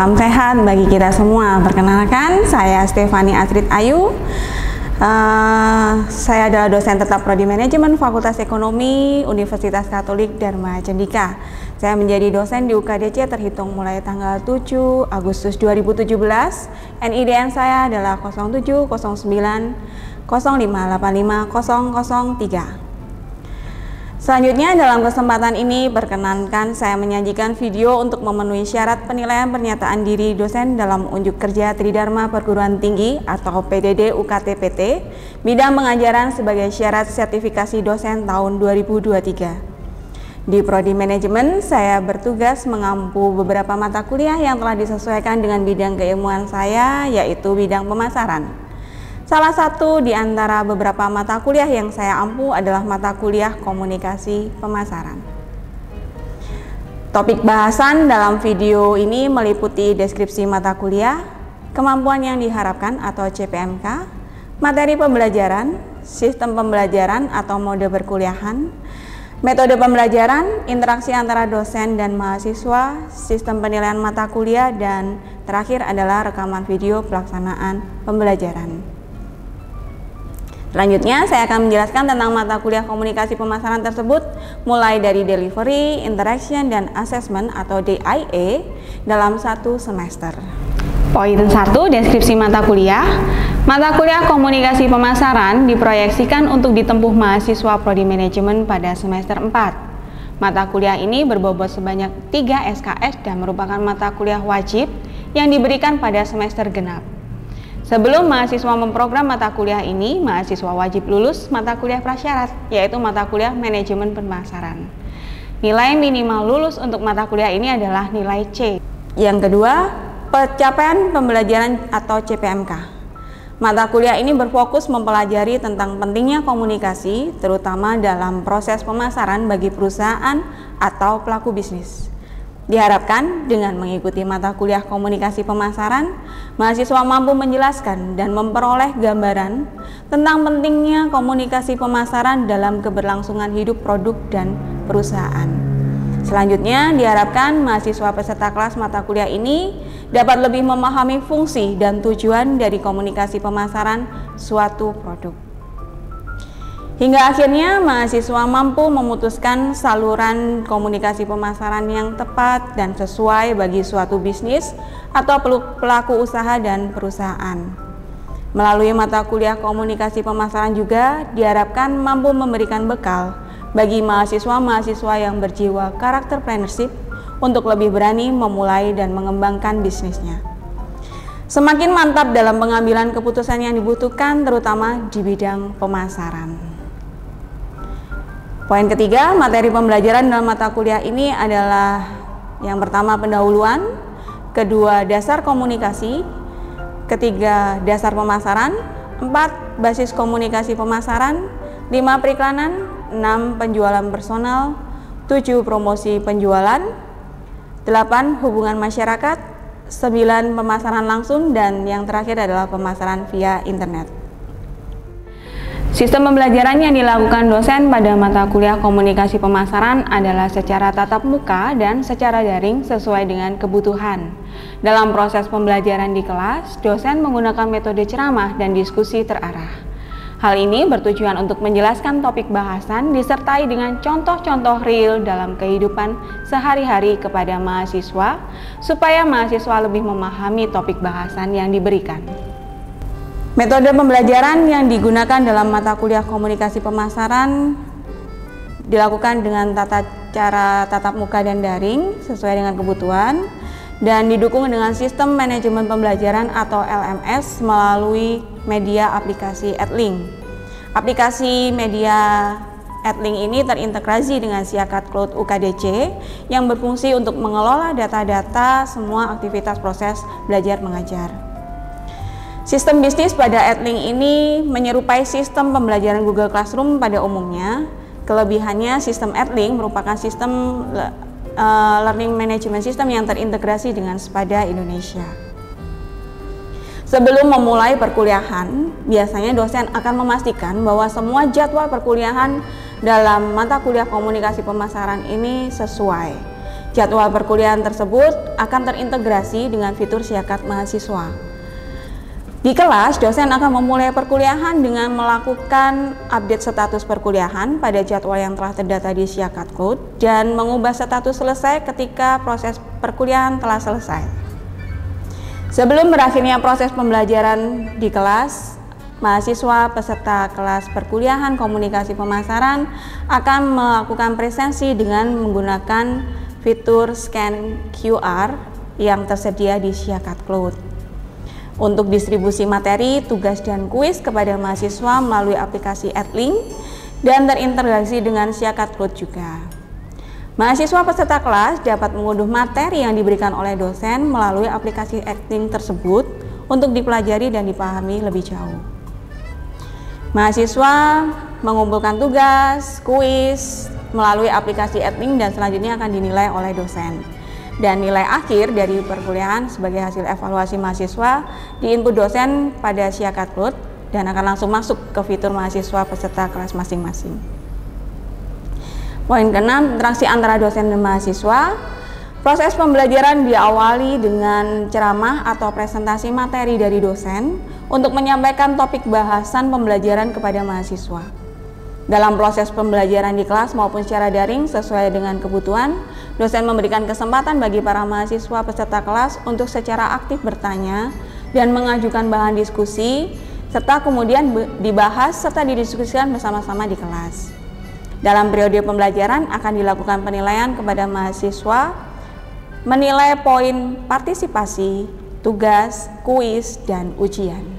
Salam sehat bagi kita semua. Perkenalkan, saya Stefani Astrid Ayu. Saya adalah dosen tetap Prodi Manajemen Fakultas Ekonomi Universitas Katolik Dharma Cendika. Saya menjadi dosen di UKDC terhitung mulai tanggal 7 Agustus 2017. NIDN saya adalah 0709 0585 003. Selanjutnya dalam kesempatan ini perkenankan saya menyajikan video untuk memenuhi syarat penilaian pernyataan diri dosen dalam unjuk kerja Tridharma Perguruan Tinggi atau PDD UKT-PT bidang pengajaran sebagai syarat sertifikasi dosen tahun 2023. Di Prodi Manajemen saya bertugas mengampu beberapa mata kuliah yang telah disesuaikan dengan bidang keilmuan saya, yaitu bidang pemasaran. Salah satu di antara beberapa mata kuliah yang saya ampu adalah mata kuliah komunikasi pemasaran. Topik bahasan dalam video ini meliputi deskripsi mata kuliah, kemampuan yang diharapkan atau CPMK, materi pembelajaran, sistem pembelajaran atau mode perkuliahan, metode pembelajaran, interaksi antara dosen dan mahasiswa, sistem penilaian mata kuliah, dan terakhir adalah rekaman video pelaksanaan pembelajaran. Selanjutnya, saya akan menjelaskan tentang mata kuliah komunikasi pemasaran tersebut, mulai dari delivery, interaction, dan assessment atau DIA dalam satu semester. Poin 1, deskripsi mata kuliah. Mata kuliah komunikasi pemasaran diproyeksikan untuk ditempuh mahasiswa Prodi Manajemen pada semester 4. Mata kuliah ini berbobot sebanyak 3 SKS dan merupakan mata kuliah wajib yang diberikan pada semester genap. Sebelum mahasiswa memprogram mata kuliah ini, mahasiswa wajib lulus mata kuliah prasyarat, yaitu mata kuliah manajemen pemasaran. Nilai minimal lulus untuk mata kuliah ini adalah nilai C. Yang kedua, pencapaian pembelajaran atau CPMK. Mata kuliah ini berfokus mempelajari tentang pentingnya komunikasi, terutama dalam proses pemasaran bagi perusahaan atau pelaku bisnis. Diharapkan dengan mengikuti mata kuliah komunikasi pemasaran, mahasiswa mampu menjelaskan dan memperoleh gambaran tentang pentingnya komunikasi pemasaran dalam keberlangsungan hidup produk dan perusahaan. Selanjutnya, diharapkan mahasiswa peserta kelas mata kuliah ini dapat lebih memahami fungsi dan tujuan dari komunikasi pemasaran suatu produk. Hingga akhirnya mahasiswa mampu memutuskan saluran komunikasi pemasaran yang tepat dan sesuai bagi suatu bisnis atau pelaku usaha dan perusahaan. Melalui mata kuliah komunikasi pemasaran juga diharapkan mampu memberikan bekal bagi mahasiswa-mahasiswa yang berjiwa karakterpreneurship untuk lebih berani memulai dan mengembangkan bisnisnya. Semakin mantap dalam pengambilan keputusan yang dibutuhkan, terutama di bidang pemasaran. Poin ketiga, materi pembelajaran dalam mata kuliah ini adalah yang pertama pendahuluan, kedua dasar komunikasi, ketiga dasar pemasaran, 4 basis komunikasi pemasaran, 5 periklanan, 6 penjualan personal, 7 promosi penjualan, 8 hubungan masyarakat, 9 pemasaran langsung, dan yang terakhir adalah pemasaran via internet. Sistem pembelajaran yang dilakukan dosen pada mata kuliah komunikasi pemasaran adalah secara tatap muka dan secara daring sesuai dengan kebutuhan. Dalam proses pembelajaran di kelas, dosen menggunakan metode ceramah dan diskusi terarah. Hal ini bertujuan untuk menjelaskan topik bahasan disertai dengan contoh-contoh real dalam kehidupan sehari-hari kepada mahasiswa, supaya mahasiswa lebih memahami topik bahasan yang diberikan. Metode pembelajaran yang digunakan dalam mata kuliah komunikasi pemasaran dilakukan dengan cara tatap muka dan daring sesuai dengan kebutuhan, dan didukung dengan sistem manajemen pembelajaran atau LMS melalui media aplikasi Edlink. Aplikasi media Edlink ini terintegrasi dengan Siakat Cloud UKDC yang berfungsi untuk mengelola data-data semua aktivitas proses belajar mengajar. Sistem bisnis pada Edlink ini menyerupai sistem pembelajaran Google Classroom pada umumnya. Kelebihannya, sistem Edlink merupakan sistem learning management system yang terintegrasi dengan Spada Indonesia. Sebelum memulai perkuliahan, biasanya dosen akan memastikan bahwa semua jadwal perkuliahan dalam mata kuliah komunikasi pemasaran ini sesuai. Jadwal perkuliahan tersebut akan terintegrasi dengan fitur Syakat Mahasiswa. Di kelas, dosen akan memulai perkuliahan dengan melakukan update status perkuliahan pada jadwal yang telah terdata di Syakat Cloud dan mengubah status selesai ketika proses perkuliahan telah selesai. Sebelum berakhirnya proses pembelajaran di kelas, mahasiswa peserta kelas perkuliahan komunikasi pemasaran akan melakukan presensi dengan menggunakan fitur scan QR yang tersedia di Syakat Cloud. Untuk distribusi materi, tugas, dan kuis kepada mahasiswa melalui aplikasi AdLink dan terintegrasi dengan Syakat Cloud juga. Mahasiswa peserta kelas dapat mengunduh materi yang diberikan oleh dosen melalui aplikasi AdLink tersebut untuk dipelajari dan dipahami lebih jauh. Mahasiswa mengumpulkan tugas, kuis melalui aplikasi AdLink dan selanjutnya akan dinilai oleh dosen. Dan nilai akhir dari perkuliahan sebagai hasil evaluasi mahasiswa diinput dosen pada Syakat Cloud dan akan langsung masuk ke fitur mahasiswa peserta kelas masing-masing. Poin ke-6, interaksi antara dosen dan mahasiswa. Proses pembelajaran diawali dengan ceramah atau presentasi materi dari dosen untuk menyampaikan topik bahasan pembelajaran kepada mahasiswa. Dalam proses pembelajaran di kelas maupun secara daring sesuai dengan kebutuhan, dosen memberikan kesempatan bagi para mahasiswa peserta kelas untuk secara aktif bertanya dan mengajukan bahan diskusi, serta kemudian dibahas serta didiskusikan bersama-sama di kelas. Dalam periode pembelajaran akan dilakukan penilaian kepada mahasiswa, menilai poin partisipasi, tugas, kuis, dan ujian.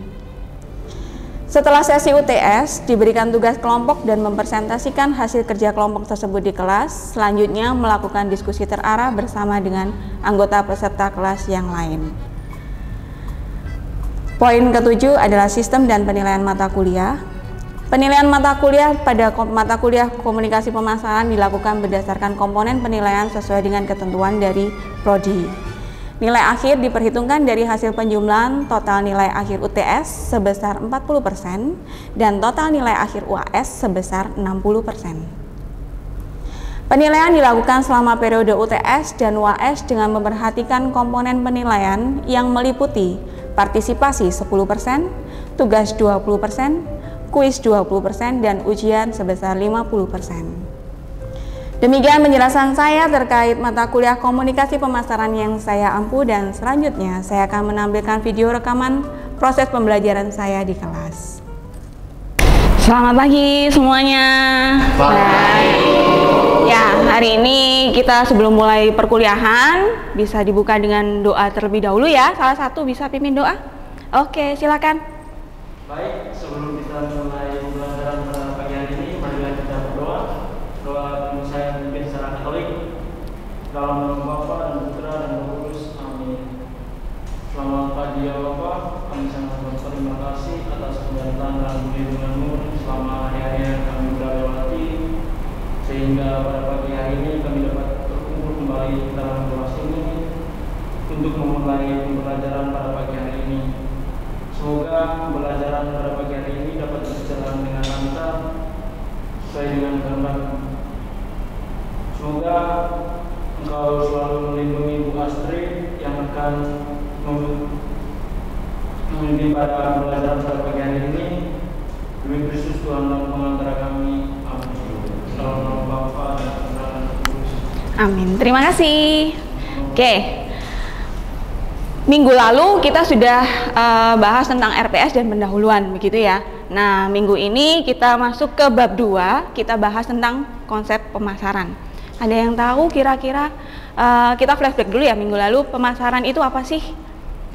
Setelah sesi UTS, diberikan tugas kelompok dan mempresentasikan hasil kerja kelompok tersebut di kelas. Selanjutnya melakukan diskusi terarah bersama dengan anggota peserta kelas yang lain. Poin ke-7 adalah sistem dan penilaian mata kuliah. Penilaian mata kuliah pada mata kuliah komunikasi pemasaran dilakukan berdasarkan komponen penilaian sesuai dengan ketentuan dari Prodi. Nilai akhir diperhitungkan dari hasil penjumlahan total nilai akhir UTS sebesar 40% dan total nilai akhir UAS sebesar 60%. Penilaian dilakukan selama periode UTS dan UAS dengan memperhatikan komponen penilaian yang meliputi partisipasi 10%, tugas 20%, kuis 20%, dan ujian sebesar 50%. Demikian penjelasan saya terkait mata kuliah komunikasi pemasaran yang saya ampu, dan selanjutnya saya akan menampilkan video rekaman proses pembelajaran saya di kelas. Selamat pagi semuanya. Ya, hari ini kita sebelum mulai perkuliahan bisa dibuka dengan doa terlebih dahulu ya. Salah satu bisa pimpin doa? Oke, silakan. Baik, sebelum kita mulai pembelajaran pada pagi hari ini, marilah kita berdoa. Doa yang saya pimpin secara Katolik. Dalam nama Bapa dan Putra dan Roh Kudus. Amin. Selamat pagi ya Bapa, kami sangat berterima kasih atas penyertaan dan perlindungan-Mu selama hari-hari yang kami sudah lewati, sehingga pada pagi hari ini kami dapat berkumpul kembali dalam kelas ini untuk memulai pembelajaran pada pagi hari ini. Semoga pembelajaran pada pagi hari ini dapat berjalan dengan lancar sesuai dengan kehendak-Mu. Semoga Engkau selalu melindungi Bu Astrid yang akan memimpin pada pembelajaran pada pagi hari ini. Demi Kristus Tuhan dan pengantara kami. Amin. Dalam nama Bapa dan Putra dan Roh Kudus. Amin. Terima kasih. Oke. Minggu lalu kita sudah bahas tentang RTS dan pendahuluan, begitu ya. Nah, minggu ini kita masuk ke bab 2, kita bahas tentang konsep pemasaran. Ada yang tahu kira-kira, kita flashback dulu ya, minggu lalu pemasaran itu apa sih?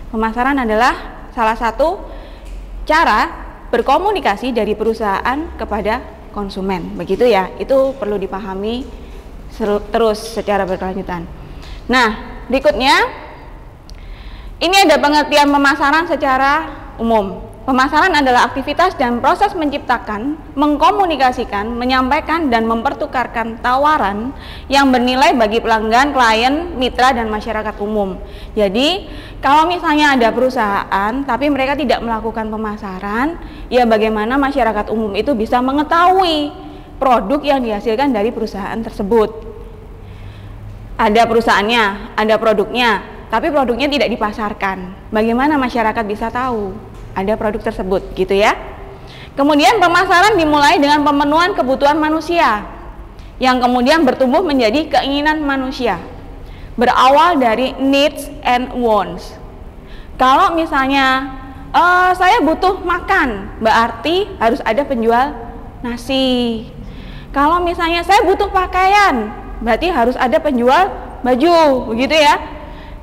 Pemasaran adalah salah satu cara berkomunikasi dari perusahaan kepada konsumen, begitu ya. Itu perlu dipahami terus secara berkelanjutan. Nah, berikutnya ini ada pengertian pemasaran secara umum. Pemasaran adalah aktivitas dan proses menciptakan, mengkomunikasikan, menyampaikan, dan mempertukarkan tawaran yang bernilai bagi pelanggan, klien, mitra, dan masyarakat umum. Jadi, kalau misalnya ada perusahaan tapi mereka tidak melakukan pemasaran, ya bagaimana masyarakat umum itu bisa mengetahui produk yang dihasilkan dari perusahaan tersebut. Ada perusahaannya, ada produknya, tapi produknya tidak dipasarkan. Bagaimana masyarakat bisa tahu ada produk tersebut, gitu ya? Kemudian pemasaran dimulai dengan pemenuhan kebutuhan manusia, yang kemudian bertumbuh menjadi keinginan manusia. Berawal dari needs and wants. Kalau misalnya saya butuh makan, berarti harus ada penjual nasi. Kalau misalnya saya butuh pakaian, berarti harus ada penjual baju, begitu ya.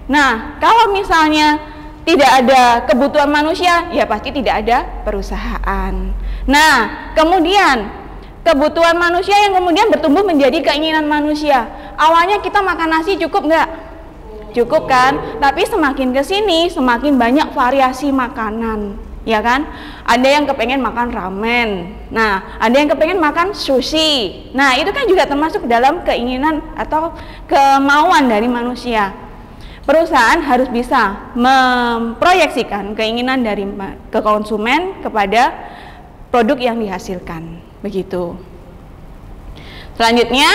Nah, kalau misalnya tidak ada kebutuhan manusia, ya pasti tidak ada perusahaan. Nah, kemudian kebutuhan manusia yang kemudian bertumbuh menjadi keinginan manusia. Awalnya kita makan nasi cukup nggak? Cukup kan? Tapi semakin kesini semakin banyak variasi makanan, ya kan? Ada yang kepengen makan ramen, nah ada yang kepengen makan sushi. Nah itu kan juga termasuk dalam keinginan atau kemauan dari manusia. Perusahaan harus bisa memproyeksikan keinginan dari ke konsumen kepada produk yang dihasilkan, begitu. Selanjutnya,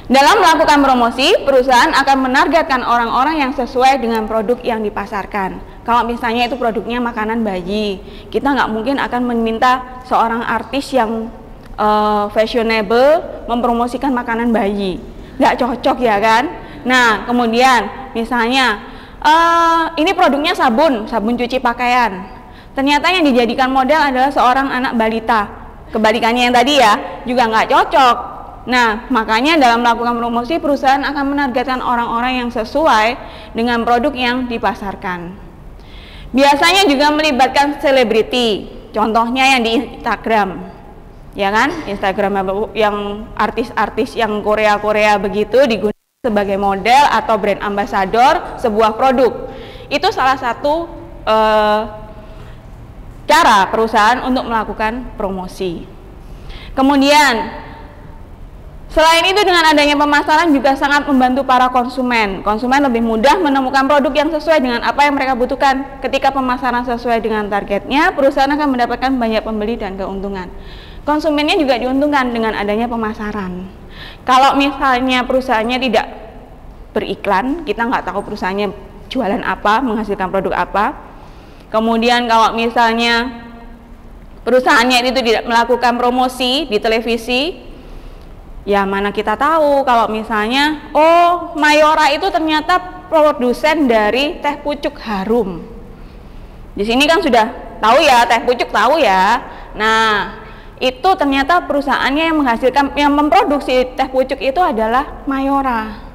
dalam melakukan promosi, perusahaan akan menargetkan orang-orang yang sesuai dengan produk yang dipasarkan. Kalau misalnya itu produknya makanan bayi, kita nggak mungkin akan meminta seorang artis yang fashionable mempromosikan makanan bayi. Nggak cocok ya kan? Nah, kemudian misalnya ini produknya sabun cuci pakaian. Ternyata yang dijadikan model adalah seorang anak balita. Kebalikannya yang tadi ya, juga nggak cocok. Nah, makanya dalam melakukan promosi, perusahaan akan menargetkan orang-orang yang sesuai dengan produk yang dipasarkan. Biasanya juga melibatkan selebriti, contohnya yang di Instagram, ya kan? Instagram yang artis-artis yang Korea-Korea begitu digunakan sebagai model atau brand ambassador sebuah produk. Itu salah satu cara perusahaan untuk melakukan promosi. Kemudian, selain itu, dengan adanya pemasaran juga sangat membantu para konsumen. Konsumen lebih mudah menemukan produk yang sesuai dengan apa yang mereka butuhkan. Ketika pemasaran sesuai dengan targetnya, perusahaan akan mendapatkan banyak pembeli dan keuntungan. Konsumennya juga diuntungkan dengan adanya pemasaran. Kalau misalnya perusahaannya tidak beriklan, kita nggak tahu perusahaannya jualan apa, menghasilkan produk apa. Kemudian kalau misalnya perusahaannya itu tidak melakukan promosi di televisi, ya mana kita tahu kalau misalnya Mayora itu ternyata produsen dari teh pucuk harum. Di sini kan sudah tahu ya, teh pucuk tahu ya. Nah, itu ternyata perusahaannya yang menghasilkan, yang memproduksi teh pucuk itu adalah Mayora.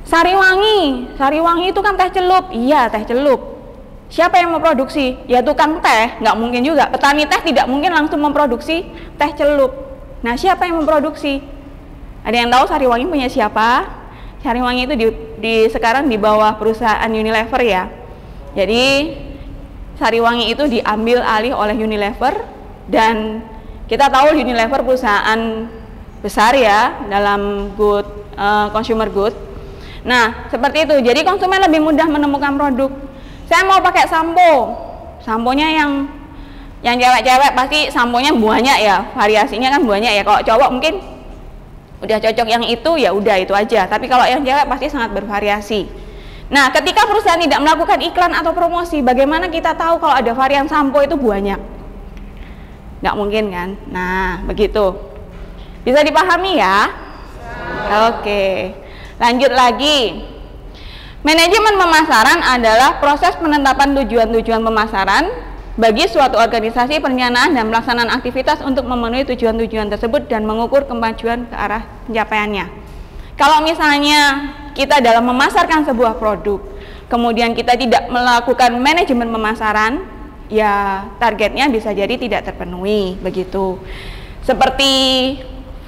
Sariwangi itu kan teh celup. Iya, teh celup. Siapa yang memproduksi? Ya tukang teh, nggak mungkin juga. Petani teh tidak mungkin langsung memproduksi teh celup. Nah, siapa yang memproduksi? Ada yang tahu Sariwangi punya siapa? Sariwangi itu sekarang di bawah perusahaan Unilever ya. Jadi Sariwangi itu diambil alih oleh Unilever, dan kita tahu Unilever perusahaan besar ya dalam consumer good. Nah, seperti itu. Jadi konsumen lebih mudah menemukan produk. Saya mau pakai samponya yang cewek-cewek pasti samponya banyak ya, variasinya kan banyak ya. Kalau cowok mungkin udah cocok yang itu, ya udah itu aja. Tapi kalau yang cewek pasti sangat bervariasi. Nah, ketika perusahaan tidak melakukan iklan atau promosi, bagaimana kita tahu kalau ada varian sampo itu banyak? Nggak mungkin kan? Nah, begitu. Bisa dipahami ya? Oke, lanjut lagi. Manajemen pemasaran adalah proses penetapan tujuan-tujuan pemasaran bagi suatu organisasi, perencanaan dan pelaksanaan aktivitas untuk memenuhi tujuan-tujuan tersebut dan mengukur kemajuan ke arah pencapaiannya. Kalau misalnya kita dalam memasarkan sebuah produk, kemudian kita tidak melakukan manajemen pemasaran, ya targetnya bisa jadi tidak terpenuhi, begitu. Seperti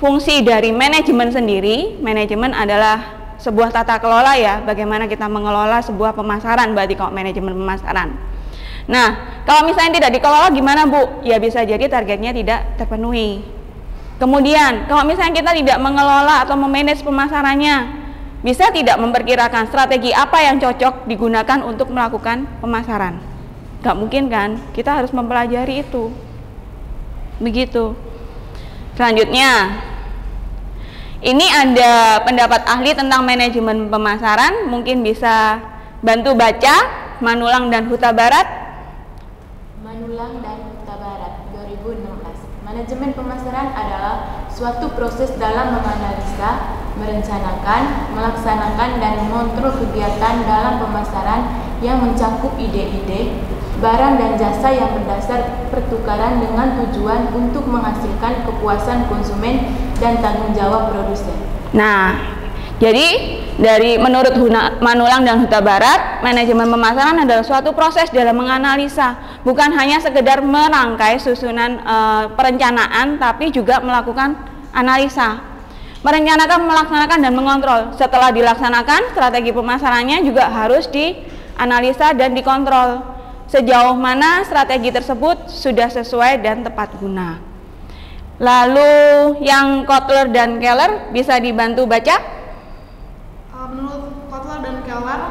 fungsi dari manajemen sendiri, manajemen adalah sebuah tata kelola ya, bagaimana kita mengelola sebuah pemasaran, berarti kalau manajemen pemasaran. Nah, kalau misalnya tidak dikelola gimana Bu? Ya bisa jadi targetnya tidak terpenuhi. Kemudian, kalau misalnya kita tidak mengelola atau memanage pemasarannya, bisa tidak memperkirakan strategi apa yang cocok digunakan untuk melakukan pemasaran. Gak mungkin kan? Kita harus mempelajari itu. Begitu. Selanjutnya, Ini ada pendapat ahli tentang manajemen pemasaran, mungkin bisa bantu baca. Manulang dan Huta Barat. Manulang dan Huta Barat 2016. Manajemen pemasaran adalah suatu proses dalam menganalisa, merencanakan, melaksanakan, dan mengontrol kegiatan dalam pemasaran yang mencakup ide-ide, barang dan jasa yang berdasar pertukaran dengan tujuan untuk menghasilkan kepuasan konsumen dan tanggung jawab produsen. Nah, jadi dari menurut Manulang dan Huta Barat, manajemen pemasaran adalah suatu proses dalam menganalisa, bukan hanya sekedar merangkai susunan perencanaan, tapi juga melakukan analisa, merencanakan, melaksanakan, dan mengontrol. Setelah dilaksanakan, strategi pemasarannya juga harus dianalisa dan dikontrol sejauh mana strategi tersebut sudah sesuai dan tepat guna. Lalu yang Kotler dan Keller bisa dibantu baca? Menurut Kotler dan Keller,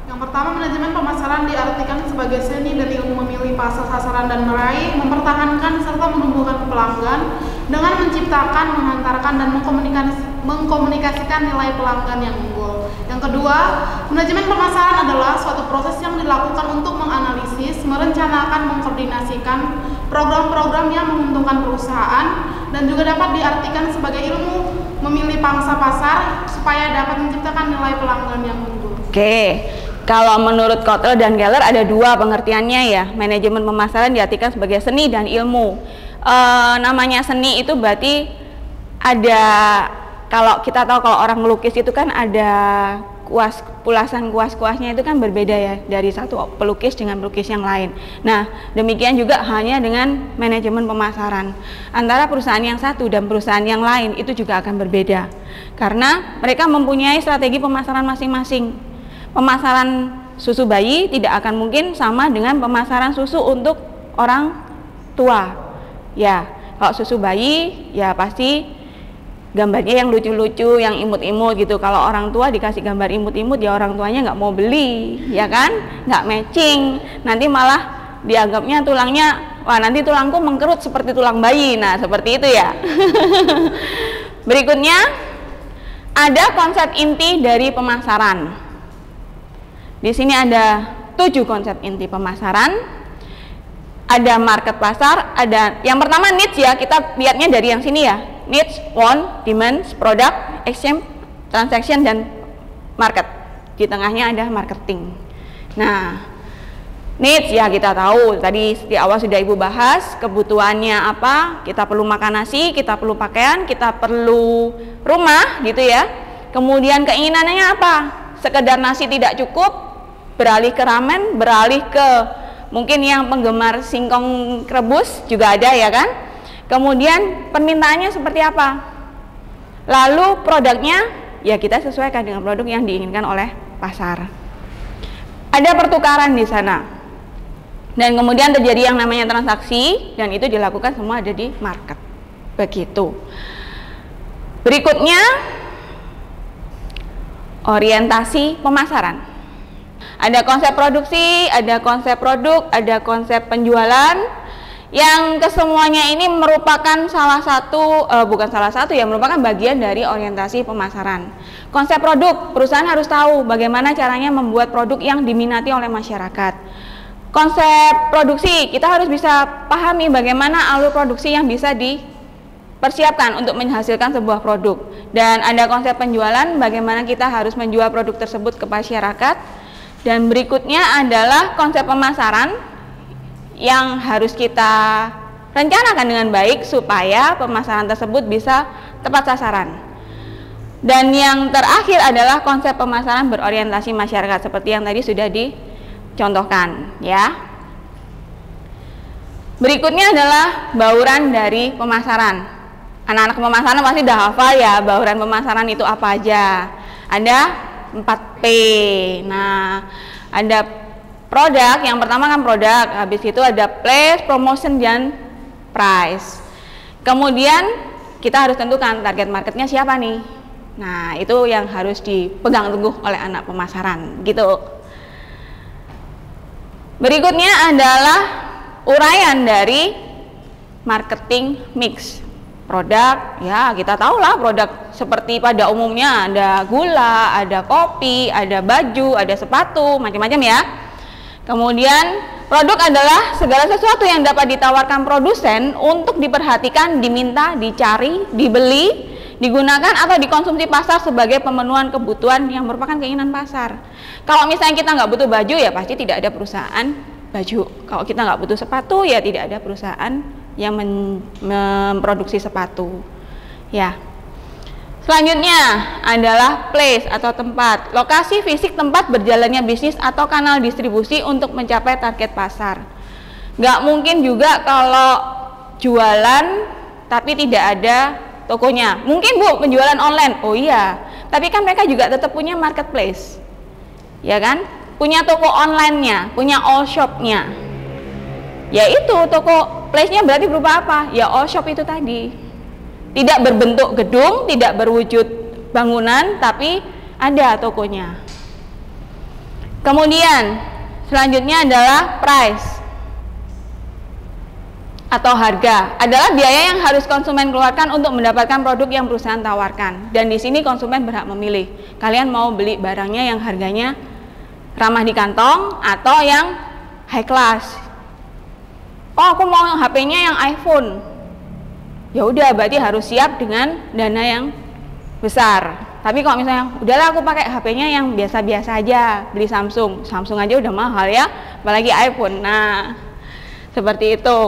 yang pertama, manajemen pemasaran diartikan sebagai seni dan ilmu memilih pasar sasaran dan meraih, mempertahankan serta menumbuhkan pelanggan dengan menciptakan, menghantarkan, dan mengkomunikasikan nilai pelanggan yang unggul. Yang kedua, manajemen pemasaran adalah suatu proses yang dilakukan untuk menganalisis, merencanakan, mengkoordinasikan program-program yang menguntungkan perusahaan, dan juga dapat diartikan sebagai ilmu memilih pangsa pasar supaya dapat menciptakan nilai pelanggan yang unggul. Oke, kalau menurut Kotler dan Keller ada dua pengertiannya ya. Manajemen pemasaran diartikan sebagai seni dan ilmu. Namanya seni itu berarti ada, kalau kita tahu kalau orang melukis itu kan ada kuas-kuasnya itu kan berbeda ya dari satu pelukis dengan pelukis yang lain. Nah, demikian juga hanya dengan manajemen pemasaran. Antara perusahaan yang satu dan perusahaan yang lain itu juga akan berbeda. Karena mereka mempunyai strategi pemasaran masing-masing. Pemasaran susu bayi tidak akan mungkin sama dengan pemasaran susu untuk orang tua. Ya, kalau susu bayi ya pasti gambarnya yang lucu-lucu, yang imut-imut gitu. Kalau orang tua dikasih gambar imut-imut ya orang tuanya nggak mau beli, ya kan? Nggak matching. Nanti malah dianggapnya tulangnya, wah nanti tulangku mengkerut seperti tulang bayi. Nah, seperti itu ya. Berikutnya ada konsep inti dari pemasaran. Di sini ada 7 konsep inti pemasaran. Ada market pasar, ada yang pertama needs ya, kita lihatnya dari yang sini ya. Needs, want, demands, product, exchange, transaction, dan market. Di tengahnya ada marketing. Nah, needs ya kita tahu, tadi di awal sudah Ibu bahas, kebutuhannya apa, kita perlu makan nasi, kita perlu pakaian, kita perlu rumah gitu ya. Kemudian keinginannya apa? Sekedar nasi tidak cukup, beralih ke ramen, beralih ke mungkin yang penggemar singkong rebus juga ada ya kan. Kemudian permintaannya seperti apa, lalu produknya ya kita sesuaikan dengan produk yang diinginkan oleh pasar. Ada pertukaran di sana dan kemudian terjadi yang namanya transaksi, dan itu dilakukan semua ada di market. Begitu. Berikutnya orientasi pemasaran. Ada konsep produksi, ada konsep produk, ada konsep penjualan, yang kesemuanya ini merupakan merupakan bagian dari orientasi pemasaran. Konsep produk, perusahaan harus tahu bagaimana caranya membuat produk yang diminati oleh masyarakat. Konsep produksi, kita harus bisa pahami bagaimana alur produksi yang bisa dipersiapkan untuk menghasilkan sebuah produk. Dan ada konsep penjualan, bagaimana kita harus menjual produk tersebut ke masyarakat. Dan berikutnya adalah konsep pemasaran yang harus kita rencanakan dengan baik supaya pemasaran tersebut bisa tepat sasaran. Dan yang terakhir adalah konsep pemasaran berorientasi masyarakat seperti yang tadi sudah dicontohkan ya. Berikutnya adalah bauran dari pemasaran. Anak-anak pemasaran pasti udah hafal ya bauran pemasaran itu apa aja. Ada 4P. Nah, ada produk, yang pertama kan produk, habis itu ada place, promotion, dan price. Kemudian kita harus tentukan target marketnya siapa nih. Nah, itu yang harus dipegang teguh oleh anak pemasaran gitu. Berikutnya adalah uraian dari marketing mix. produk, ya kita tahulah produk seperti pada umumnya ada gula, ada kopi, ada baju, ada sepatu, macam-macam ya. Kemudian produk adalah segala sesuatu yang dapat ditawarkan produsen untuk diperhatikan, diminta, dicari, dibeli, digunakan atau dikonsumsi pasar sebagai pemenuhan kebutuhan yang merupakan keinginan pasar. Kalau misalnya kita nggak butuh baju, ya pasti tidak ada perusahaan baju. Kalau kita nggak butuh sepatu, ya tidak ada perusahaan yang memproduksi sepatu. Ya. Selanjutnya adalah place atau tempat, lokasi fisik tempat berjalannya bisnis atau kanal distribusi untuk mencapai target pasar. Nggak mungkin juga kalau jualan tapi tidak ada tokonya. Mungkin Bu penjualan online, oh iya, tapi kan mereka juga tetap punya marketplace, ya kan? Punya toko online-nya, punya all shop-nya. Ya itu toko place-nya berarti berupa apa? Ya all shop itu tadi. Tidak berbentuk gedung, tidak berwujud bangunan, tapi ada tokonya. Kemudian selanjutnya adalah price atau harga, adalah biaya yang harus konsumen keluarkan untuk mendapatkan produk yang perusahaan tawarkan. Dan di sini konsumen berhak memilih. Kalian mau beli barangnya yang harganya ramah di kantong atau yang high class. Oh, aku mau HP-nya yang iPhone. Ya udah, berarti harus siap dengan dana yang besar. Tapi kalau misalnya udahlah aku pakai HP-nya yang biasa-biasa aja, beli Samsung. Samsung aja udah mahal ya, apalagi iPhone. Nah, seperti itu.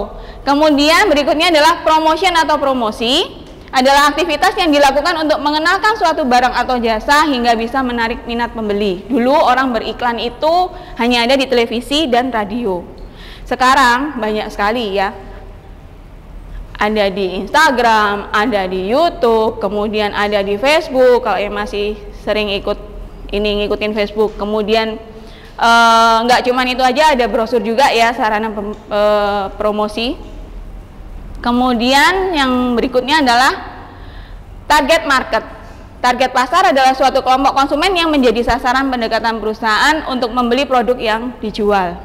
Kemudian berikutnya adalah promotion atau promosi, adalah aktivitas yang dilakukan untuk mengenalkan suatu barang atau jasa hingga bisa menarik minat pembeli. Dulu orang beriklan itu hanya ada di televisi dan radio. Sekarang banyak sekali ya, ada di Instagram, ada di YouTube, kemudian ada di Facebook. Kalau yang masih sering ngikutin Facebook, kemudian nggak cuman itu aja, ada brosur juga ya, sarana promosi. Kemudian yang berikutnya adalah target market. Target pasar adalah suatu kelompok konsumen yang menjadi sasaran pendekatan perusahaan untuk membeli produk yang dijual.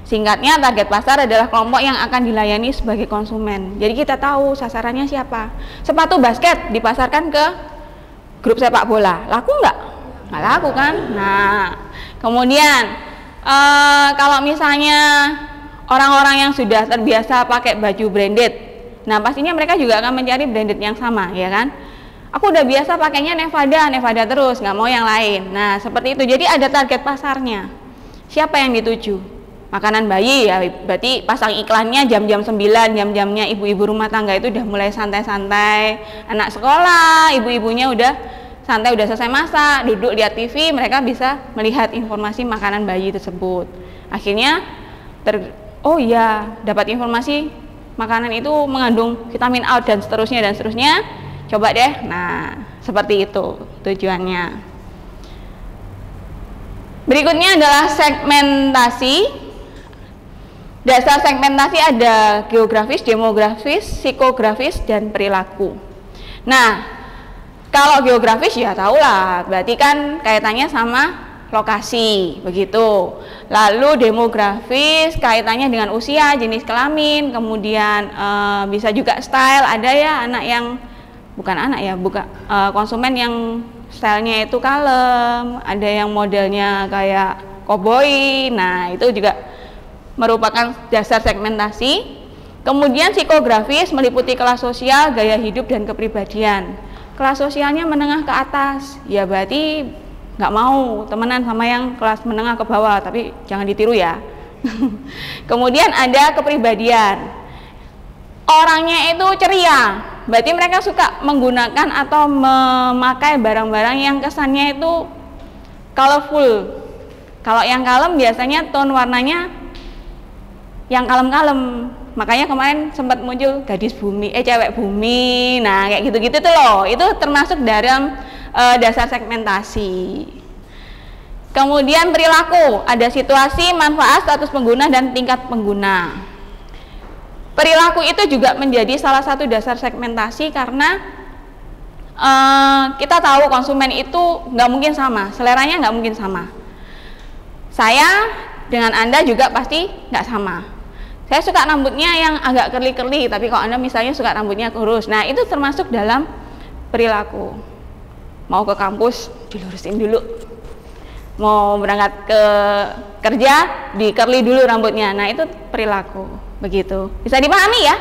Singkatnya, target pasar adalah kelompok yang akan dilayani sebagai konsumen. Jadi kita tahu sasarannya siapa. Sepatu basket dipasarkan ke grup sepak bola, laku nggak? Nggak laku kan? Nah, kemudian kalau misalnya orang-orang yang sudah terbiasa pakai baju branded, nah pastinya mereka juga akan mencari branded yang sama, ya kan? Aku udah biasa pakainya Nevada terus, nggak mau yang lain. Nah, seperti itu. Jadi ada target pasarnya. Siapa yang dituju? Makanan bayi, ya berarti pasang iklannya jam-jam 9, jam-jamnya ibu-ibu rumah tangga itu udah mulai santai-santai. Anak sekolah, ibu-ibunya udah santai, udah selesai masak, duduk lihat TV, mereka bisa melihat informasi makanan bayi tersebut. Akhirnya oh iya, dapat informasi makanan itu mengandung vitamin A dan seterusnya dan seterusnya. Coba deh. Nah, seperti itu tujuannya. Berikutnya adalah segmentasi. Dasar segmentasi ada geografis, demografis, psikografis, dan perilaku. Nah, kalau geografis ya tahulah, berarti kan kaitannya sama lokasi, begitu. Lalu demografis kaitannya dengan usia, jenis kelamin, kemudian bisa juga style. Ada ya anak yang konsumen yang stylenya itu kalem, ada yang modelnya kayak koboi. Nah, itu juga merupakan dasar segmentasi. Kemudian psikografis meliputi kelas sosial, gaya hidup, dan kepribadian. Kelas sosialnya menengah ke atas, ya berarti nggak mau temenan sama yang kelas menengah ke bawah, tapi jangan ditiru ya. Kemudian ada kepribadian. Orangnya itu ceria, berarti mereka suka menggunakan atau memakai barang-barang yang kesannya itu colorful. Kalau yang kalem biasanya tone warnanya yang kalem-kalem. Makanya kemarin sempat muncul gadis bumi, cewek bumi. Nah, kayak gitu-gitu tuh loh. Itu termasuk dalam dasar segmentasi. Kemudian perilaku, ada situasi, manfaat, status pengguna, dan tingkat pengguna. Perilaku itu juga menjadi salah satu dasar segmentasi karena kita tahu konsumen itu nggak mungkin sama, seleranya nggak mungkin sama. Saya dengan Anda juga pasti nggak sama. Saya suka rambutnya yang agak curly-curly, tapi kalau Anda misalnya suka rambutnya kurus, nah itu termasuk dalam perilaku. Mau ke kampus, dilurusin dulu. Mau berangkat ke kerja, di curly dulu rambutnya. Nah itu perilaku, begitu. Bisa dipahami ya?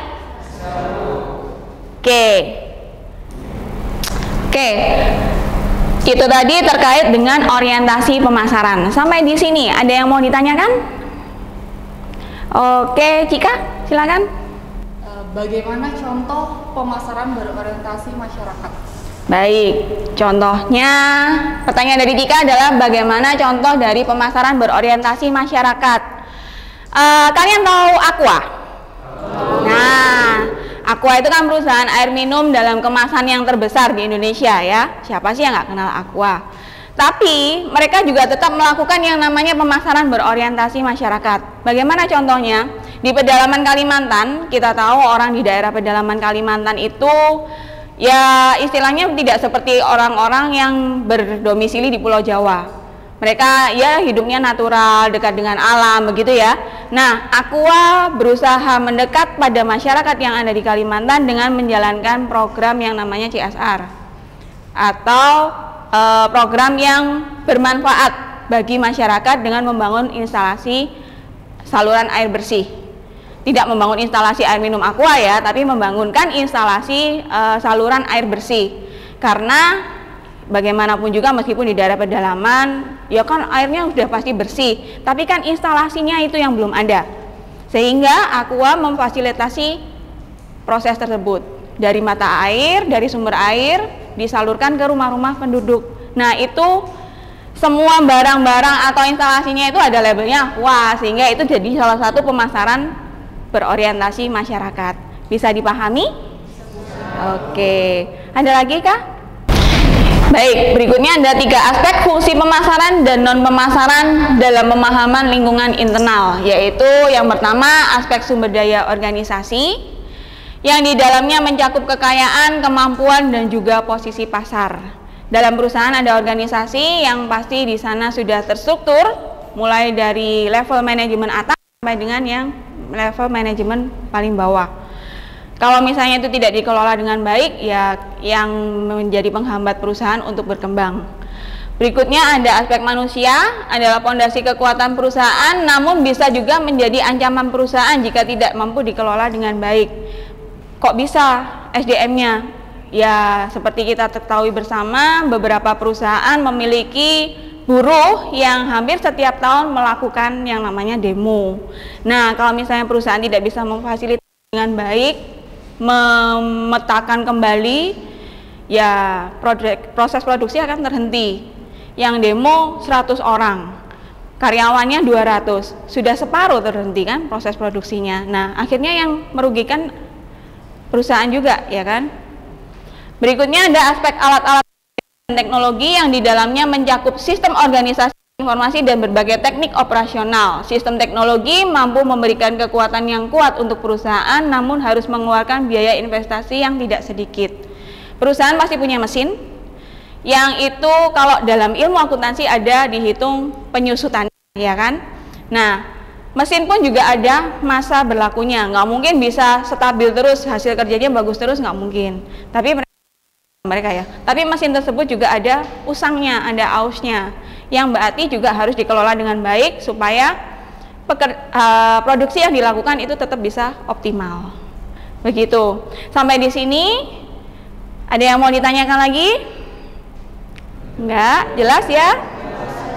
Oke. Itu tadi terkait dengan orientasi pemasaran. Sampai di sini ada yang mau ditanyakan? Oke, Cika, silakan. Bagaimana contoh pemasaran berorientasi masyarakat? Baik, contohnya pertanyaan dari Cika adalah bagaimana contoh dari pemasaran berorientasi masyarakat. Kalian tahu Aqua? Nah, Aqua itu kan perusahaan air minum dalam kemasan yang terbesar di Indonesia ya. Siapa sih yang nggak kenal Aqua? Tapi mereka juga tetap melakukan yang namanya pemasaran berorientasi masyarakat. Bagaimana contohnya? Di pedalaman Kalimantan, kita tahu orang di daerah pedalaman Kalimantan itu ya istilahnya tidak seperti orang-orang yang berdomisili di Pulau Jawa. Mereka ya hidupnya natural, dekat dengan alam, begitu ya. Nah, Aqua berusaha mendekat pada masyarakat yang ada di Kalimantan dengan menjalankan program yang namanya CSR atau program yang bermanfaat bagi masyarakat dengan membangun instalasi saluran air bersih. Tidak membangun instalasi air minum Aqua ya, tapi membangunkan instalasi saluran air bersih. Karena bagaimanapun juga meskipun di daerah pedalaman, ya kan airnya sudah pasti bersih, tapi kan instalasinya itu yang belum ada. Sehingga Aqua memfasilitasi proses tersebut. Dari mata air, dari sumber air, disalurkan ke rumah-rumah penduduk. Nah itu semua barang-barang atau instalasinya itu ada labelnya Aqua, sehingga itu jadi salah satu pemasaran berorientasi masyarakat. Bisa dipahami? Oke, ada lagi kah? Baik, berikutnya ada 3 aspek fungsi pemasaran dan non pemasaran dalam pemahaman lingkungan internal, yaitu yang pertama aspek sumber daya organisasi, yang di dalamnya mencakup kekayaan, kemampuan, dan juga posisi pasar. Dalam perusahaan ada organisasi yang pasti di sana sudah terstruktur, mulai dari level manajemen atas sampai dengan yang level manajemen paling bawah. Kalau misalnya itu tidak dikelola dengan baik, ya yang menjadi penghambat perusahaan untuk berkembang. Berikutnya ada aspek manusia, adalah fondasi kekuatan perusahaan, namun bisa juga menjadi ancaman perusahaan jika tidak mampu dikelola dengan baik. Kok bisa SDM-nya? Ya seperti kita ketahui bersama, beberapa perusahaan memiliki buruh yang hampir setiap tahun melakukan yang namanya demo. Nah kalau misalnya perusahaan tidak bisa memfasilitasi dengan baik, memetakan kembali, ya proses produksi akan terhenti. Yang demo 100 orang, karyawannya 200, sudah separuh terhenti kan proses produksinya. Nah akhirnya yang merugikan perusahaan juga, ya kan? Berikutnya ada aspek alat-alat dan teknologi yang di dalamnya mencakup sistem organisasi informasi dan berbagai teknik operasional. Sistem teknologi mampu memberikan kekuatan yang kuat untuk perusahaan, namun harus mengeluarkan biaya investasi yang tidak sedikit. Perusahaan pasti punya mesin, yang itu kalau dalam ilmu akuntansi ada dihitung penyusutan, ya kan? Nah, mesin pun juga ada masa berlakunya, nggak mungkin bisa stabil terus, hasil kerjanya bagus terus, nggak mungkin. Tapi mereka ya, tapi mesin tersebut juga ada usangnya, ada ausnya, yang berarti juga harus dikelola dengan baik supaya produksi yang dilakukan itu tetap bisa optimal. Begitu. Sampai di sini, ada yang mau ditanyakan lagi? Enggak? Jelas ya?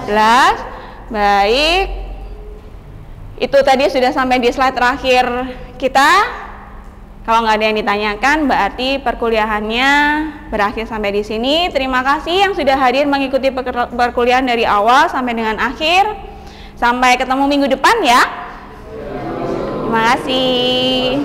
Jelas? Baik. Itu tadi sudah sampai di slide terakhir kita. Kalau nggak ada yang ditanyakan, berarti perkuliahannya berakhir sampai di sini. Terima kasih yang sudah hadir mengikuti perkuliahan dari awal sampai dengan akhir. Sampai ketemu minggu depan ya. Terima kasih.